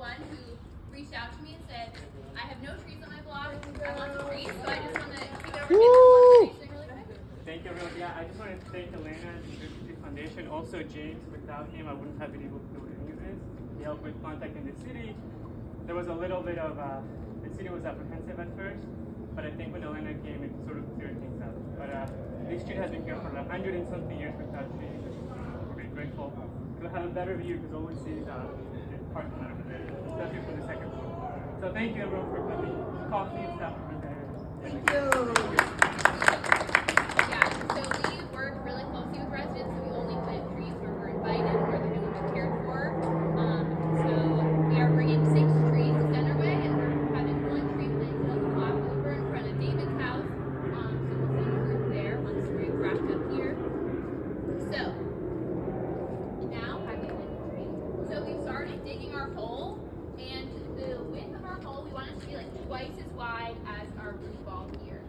one who reached out to me and said, I have no trees on my block. I want some trees, so I just want to kick it over to him and really quick. Thank you, everyone. Yeah, I just want to thank Elena and the University Foundation. Also, James, without him, I wouldn't have been able to do any of this. He helped with contacting the city. There was a little bit of, the city was apprehensive at first, but I think when Elena came, it sort of cleared things out. But this street has been here for 100 and something years without trees. We're very grateful. We'll have a better view because all we see is the parking lot over there, especially for the second floor. So thank you, everyone, for coming. Coffee and stuff over there. Thank you. Yeah, so we work really closely with residents, so we only plant trees where we're invited, where they're going to be cared for. So we are bringing 6 trees to Centerway, and we're having 1 tree planted on the block over in front of David's house. So we'll send a group there once we've wrapped up here. So now, so we started digging our hole, and the width of our hole, we want it to be like twice as wide as our root ball here.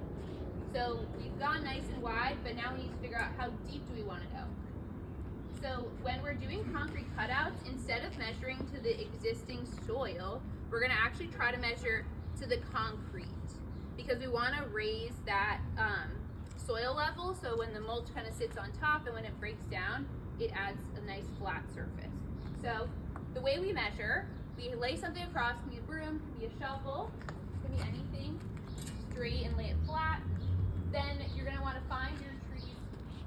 So we've gone nice and wide, but now we need to figure out how deep do we want to go. So when we're doing concrete cutouts, instead of measuring to the existing soil, we're going to actually try to measure to the concrete, because we want to raise that soil level, so when the mulch kind of sits on top and when it breaks down, it adds a nice flat surface. So the way we measure, we lay something across, it can be a broom, it can be a shovel, it can be anything, straight and lay it flat. Then you're going to want to find your tree's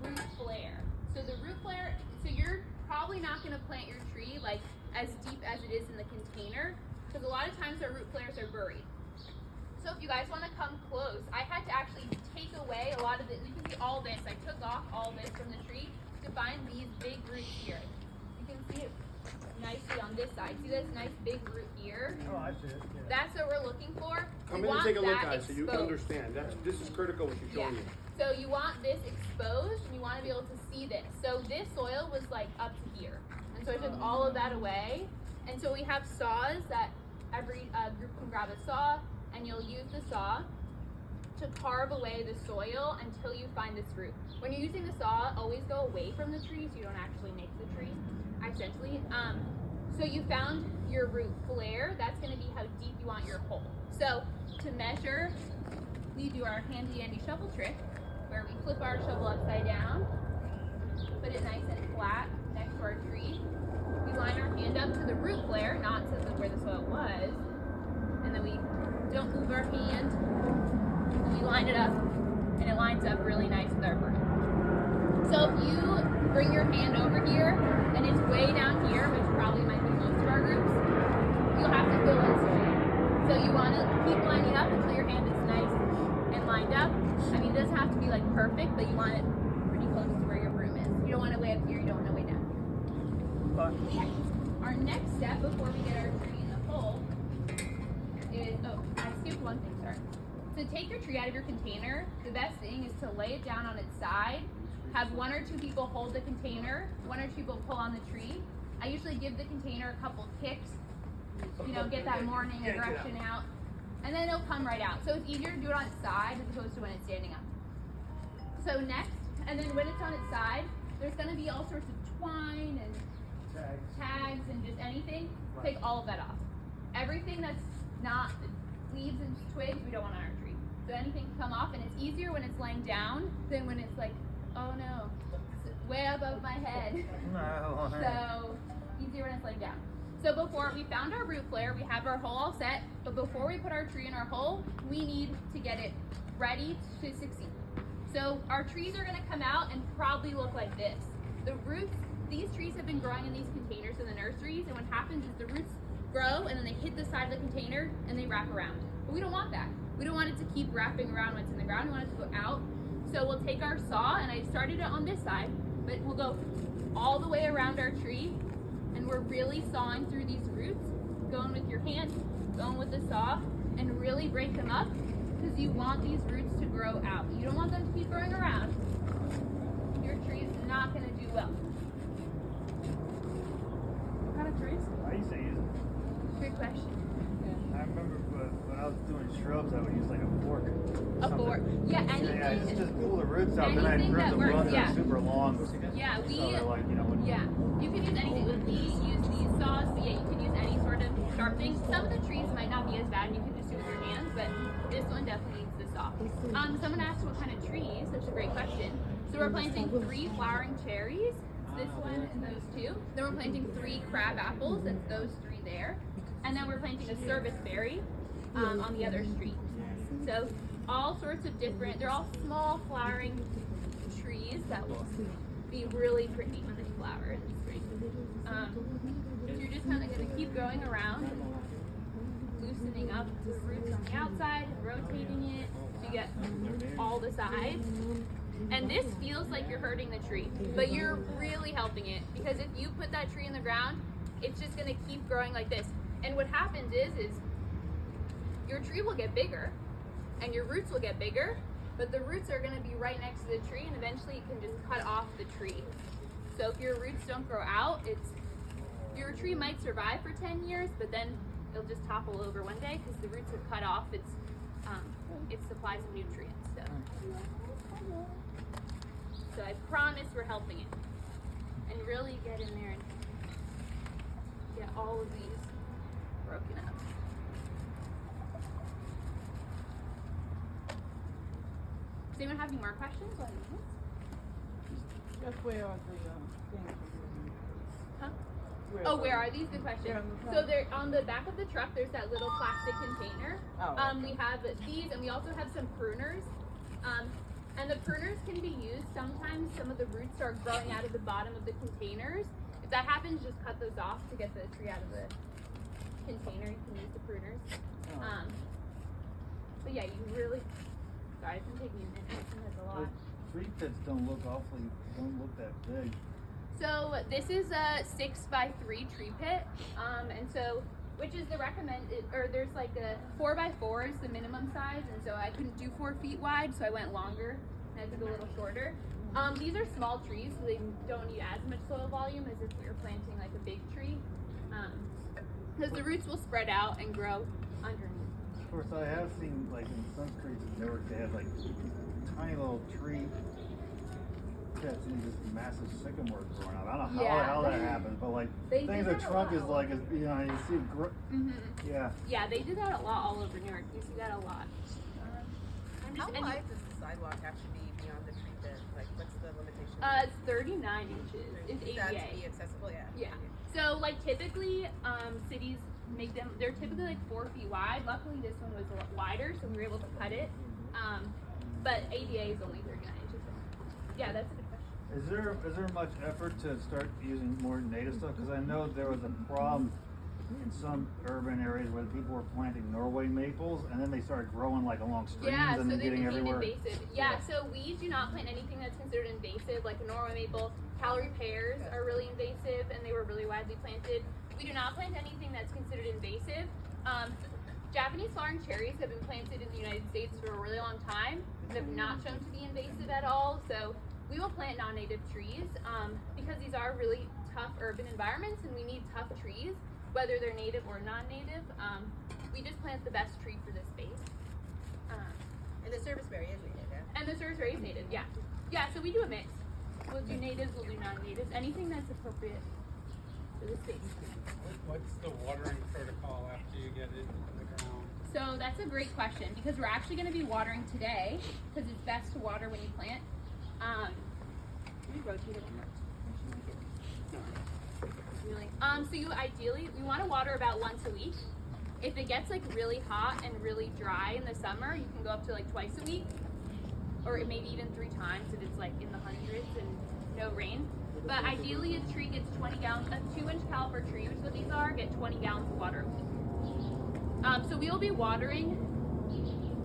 root flare. So the root flare, so you're probably not going to plant your tree like as deep as it is in the container, because a lot of times our root flares are buried. So if you guys want to come close, I had to actually take away a lot of this. You can see all this. I took off all this from the tree to find these big roots here. You can see it nicely on this side. See this nice big root here? Oh, I see it. Yeah. That's what we're looking for. Come in and take a look, guys, so you can understand. This is critical what you're showing me. So you want this exposed, and you want to be able to see this. So this soil was like up to here. And so I took all of that away. And so we have saws that every group can grab a saw, and you'll use the saw to carve away the soil until you find this root. When you're using the saw, always go away from the tree so you don't actually make the tree, accidentally. So you found your root flare. That's going to be how deep you want your hole. So to measure, we do our handy dandy shovel trick, where we flip our shovel upside down, put it nice and flat next to our tree. We line our hand up to the root flare, not to where the soil was, and then we don't move our hand, and we line it up, and it lines up really nice with our broom. So if you bring your hand over here, and it's way down here, which probably might be most of our groups, you'll have to fill in some. So you want to keep lining up until your hand is nice and lined up. I mean, it doesn't have to be like perfect, but you want it pretty close to where your broom is. You don't want it way up here, you don't want it way down. Okay. Our next step before we get our tree in the hole is, oh, I skipped one thing, sorry. To take your tree out of your container, the best thing is to lay it down on its side, have 1 or 2 people hold the container, 1 or 2 people pull on the tree. I usually give the container a couple kicks, you know, get that morning aggression out, and then it'll come right out. So it's easier to do it on its side as opposed to when it's standing up. So next, and then when it's on its side, there's going to be all sorts of twine and tags and just anything. Take all of that off. Everything that's not leaves and twigs, we don't want on our tree. So anything can come off, and it's easier when it's laying down than when it's like, oh no, it's way above my head. No. So easier when it's laying down. So before we found our root flare, we have our hole all set, but before we put our tree in our hole, we need to get it ready to succeed. So our trees are going to come out and probably look like this. The roots, these trees have been growing in these containers in the nurseries, and what happens is the roots grow and then they hit the side of the container and they wrap around. But we don't want that. We don't want it to keep wrapping around when it's in the ground. We want it to go out. So we'll take our saw, and I started it on this side, but we'll go all the way around our tree, and we're really sawing through these roots, going with your hand, going with the saw, and really break them up, because you want these roots to grow out. You don't want them to keep growing around. Your tree is not going to do well. What kind of trees? I used to use it. Good question. I remember when I was doing shrubs, I would use like a fork. A fork. Yeah, anything. Yeah, just pull the roots out, then I'd anything trim that them works, ones that yeah. are super long. Yeah, we. So they're like, you know, Yeah, you can use anything. We use these saws, but yeah, you can use any sort of sharpening. And some of the trees might not be as bad and you can just do it with your hands, but this one definitely needs the saw. Someone asked what kind of trees. That's a great question. So we're planting 3 flowering cherries. This one and those 2. Then we're planting 3 crab apples. That's those 3 there. And then we're planting a service berry on the other street. So all sorts of different, they're all small flowering trees that will be really pretty when they flower in the spring. So you're just kind of going to keep going around, loosening up the roots on the outside, rotating it so you get all the sides. And this feels like you're hurting the tree, but you're really helping it, because if you put that tree in the ground, it's just going to keep growing like this. And what happens is your tree will get bigger and your roots will get bigger, but the roots are going to be right next to the tree, and eventually it can just cut off the tree. So if your roots don't grow out, your tree might survive for 10 years, but then it'll just topple over one day because the roots have cut off its supplies of nutrients. So I promise we're helping it. And really get in there and get all of these broken up. Does anyone have any more questions? Just where are the things? Huh? Where are these? Good question. So they're on the back of the truck. There's that little plastic container. We have these, and we also have some pruners. And the pruners can be used. Sometimes some of the roots are growing out of the bottom of the containers. If that happens, just cut those off to get the tree out of the container. You can use the pruners. But yeah, you really. Sorry, it's been taking a minute. That's a lot. Tree pits don't look that big. So this is a 6x3 tree pit, and so which is the recommended, or there's like a 4x4 is the minimum size, and so I couldn't do 4 feet wide, so I went longer and I took a little shorter. These are small trees, so they don't need as much soil volume as if we were planting like a big tree, because the roots will spread out and grow underneath. Of course, I have seen like in some streets in Newark, they had like tiny little tree pits and just massive sycamores growing out. I don't know how that happens, but like things the trunk is like, you know, you see it Yeah, they do that a lot all over New York. You see that a lot. How wide does the sidewalk have to be beyond the tree pit? Like, what's the limitation? It's 39 inches. It's ADA. That to be accessible, yeah. Yeah. So like typically, cities make them. They're typically like 4 feet wide. Luckily, this one was a lot wider, so we were able to cut it. But ADA is only 39 inches. Yeah, that's a good question. Is there much effort to start using more native stuff? Because I know there was a problem in some urban areas where people were planting Norway maples, and then they started growing like along streams and then getting everywhere. Invasive. Yeah, so we do not plant anything that's considered invasive, like a Norway maple. Calorie pears are really invasive, and they were really widely planted. We do not plant anything that's considered invasive. Japanese flowering cherries have been planted in the United States for a really long time. They have not shown to be invasive at all. So we will plant non-native trees because these are really tough urban environments, and we need tough trees, whether they're native or non-native. We just plant the best tree for this space. And the service berry is native, yeah? And the service berry is native, yeah. Yeah, so we do a mix. We'll do natives, we'll do non-natives, anything that's appropriate for the space. What's the watering protocol after you get it in the ground? So that's a great question, because we're actually going to be watering today, because it's best to water when you plant. Can we rotate it one more? So you ideally, we want to water about once a week. If it gets like really hot and really dry in the summer, you can go up to like twice a week, or maybe even 3 times if it's like in the hundreds and no rain. But ideally, a tree gets 20 gallons, a 2-inch caliper tree, which is what these are, get 20 gallons of water a week. So we will be watering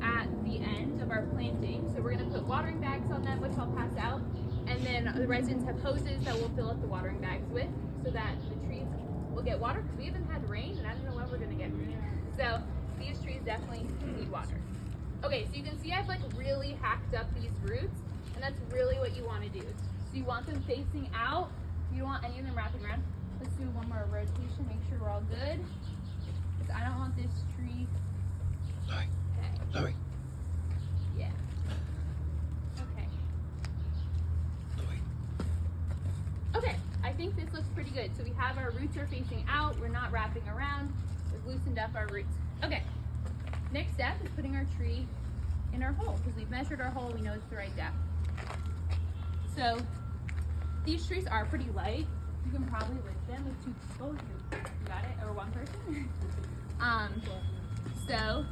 at the end of our planting. So we're going to put watering bags on them, which I'll pass out. And then the residents have hoses that we'll fill up the watering bags with, so that the trees will get water, because we haven't had rain, and I don't know when we're going to get rain. So these trees definitely need water. Okay, so you can see I've like really hacked up these roots, and that's really what you want to do. So you want them facing out. You don't want any of them wrapping around. Let's do one more rotation, make sure we're all good. Because I don't want this tree. Sorry. Yeah. Okay. Okay, I think this looks pretty good. So we have our roots are facing out, we're not wrapping around. we've loosened up our roots. Okay, next step is putting our tree in our hole, because we've measured our hole, we know it's the right depth. So these trees are pretty light. You can probably lift them with 2 people. You got it? Or 1 person? So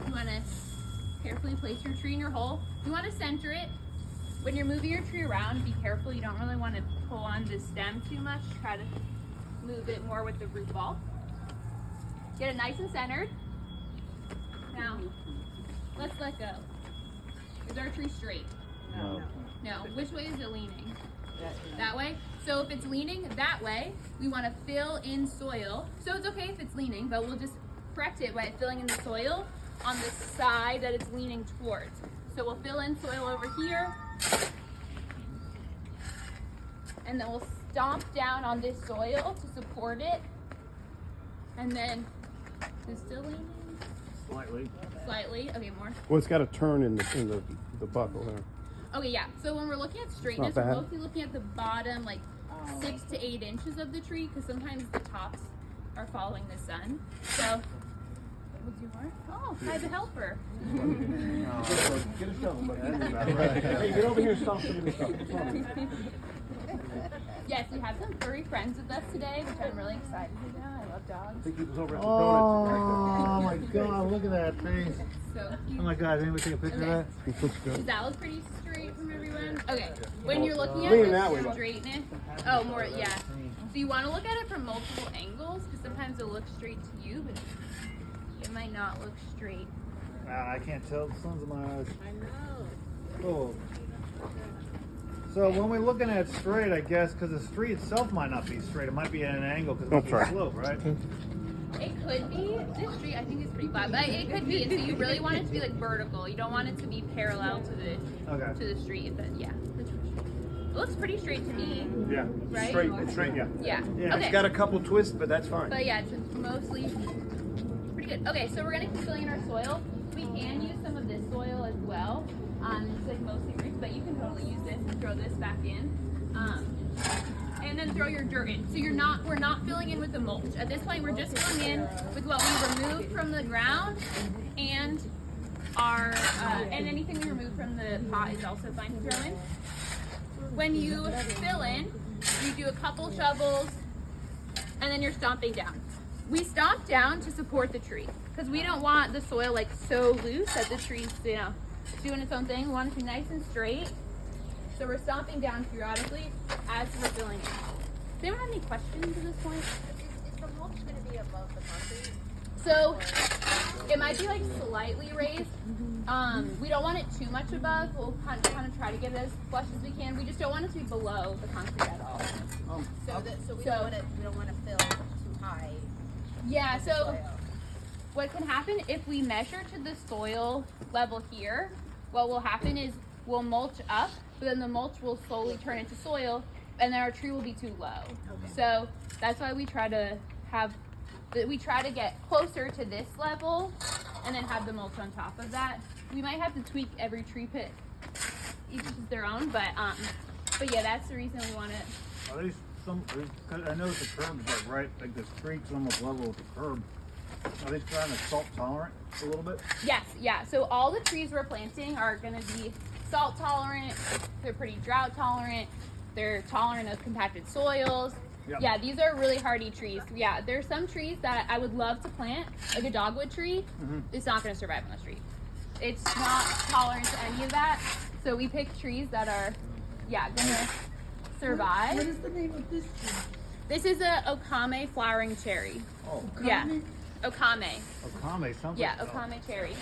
you want to carefully place your tree in your hole. You want to center it. When you're moving your tree around, be careful. You don't really want to pull on the stem too much. Try to move it more with the root ball. Get it nice and centered. Now, let's let go. Is our tree straight? No. No. Which way is it leaning? That way? So if it's leaning that way, we want to fill in soil. So it's okay if it's leaning, but we'll just correct it by filling in the soil on the side that it's leaning towards. So we'll fill in soil over here, and then we'll stomp down on this soil to support it. And then, is it still leaning? Slightly. Slightly. Okay, more. Well, it's got a turn in the buckle there. Okay, yeah. So when we're looking at straightness, Not we're bad. mostly looking at the bottom, like 6 to 8 inches of the tree, because sometimes the tops are following the sun. So we'll do more. Oh, hi, the helper. Get a shovel, buddy. Hey, get over here and stop some of this stuff. Yes, we have some furry friends with us today, which I'm really excited about. I love I dogs. think he was over at the Oh donuts. my God! Look at that face. So Oh cute. my God! Did anybody take a picture Okay. of Does that look pretty straight from everyone? Okay. When you're looking Lean at that way, the though. straightness, oh, more, yeah. So you want to look at it from multiple angles, because sometimes it'll look straight to you, but it might not look straight. that? Man, I can't tell. The sun's in my eyes. I know. Oh. So when we're looking at straight, I guess, because the street itself might not be straight. It might be at an angle because it's That's a right. slope, right? It could be. This street, I think, is pretty flat, but it could be. And so you really want it to be like vertical. You don't want it to be parallel to the Okay. street. But yeah, it looks pretty straight to me. Yeah. Right? Straight, straight, yeah. Yeah. Yeah. Okay. It's got a couple twists, but that's fine. But yeah, it's mostly pretty good. Okay, so we're gonna keep filling in our soil. We can use some of this soil as well. It's like mostly roots, but you can totally use this and throw this back in. And then throw your dirt in. So we're not filling in with the mulch. At this point, we're just filling in with what we removed from the ground and and anything we removed from the pot is also fine to throw in. When you fill in, you do a couple shovels, and then you're stomping down. We stomp down to support the tree because we don't want the soil like so loose that the tree's doing its own thing. We want it to be nice and straight. So we're stomping down periodically as we're filling in. Does anyone have any questions at this point? Is the mulch going to be above the concrete? So it might be like slightly raised. We don't want it too much above. We'll kind of try to get it as flush as we can. We just don't want it to be below the concrete at all. So we don't want to fill too high. Yeah, so soil. what can happen if we measure to the soil level here, what will happen is we'll mulch up, but then the mulch will slowly turn into soil, and then our tree will be too low. Okay. So that's why we try to get closer to this level, and then have the mulch on top of that. We might have to tweak every tree pit, each is their own, but yeah, that's the reason we want it. Are these I know the curb is like the street's almost level with the curb. Are they trying to salt tolerant a little bit? Yes, yeah. So all the trees we're planting are going to be salt tolerant. They're pretty drought tolerant. They're tolerant of compacted soils. Yep. Yeah, these are really hardy trees. Yeah, there's some trees that I would love to plant, like a dogwood tree. Mm-hmm. It's not going to survive on the street. It's not tolerant to any of that. So we pick trees that are, going to survive. What is the name of this tree? This is a okame flowering cherry. Oh, Yeah, okame. Okame, something. Yeah, okame cherry.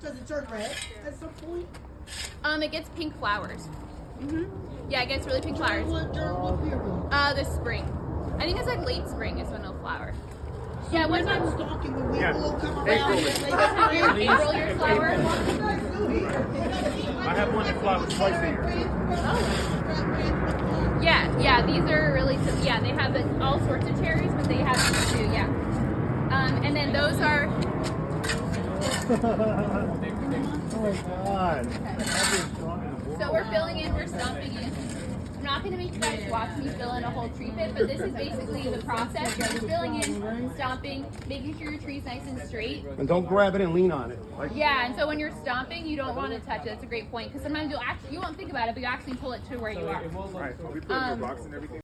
Does it turn red at some point? It gets pink flowers. Yeah, it gets really pink flowers. During what period? This spring. I think it's like late spring is when it'll flower. So Yeah, we're what not time? stalking when we Yeah. all come April. around. April, your flower. What do you guys do here? I have one that flowers twice a year. Yeah, these are really, they have all sorts of cherries, but they have these too, yeah. And then those are, Oh my God. so we're filling in, we're stomping in. I'm not going to make you guys watch me fill in a whole tree pit, but this is basically the process. You're just filling in, stomping, making sure your tree's nice and straight. And don't grab it and lean on it. Yeah, and so when you're stomping, you don't want to touch it. That's a great point, because sometimes you won't think about it, but you actually pull it to where you are. Alright, I'll be putting the rocks and everything.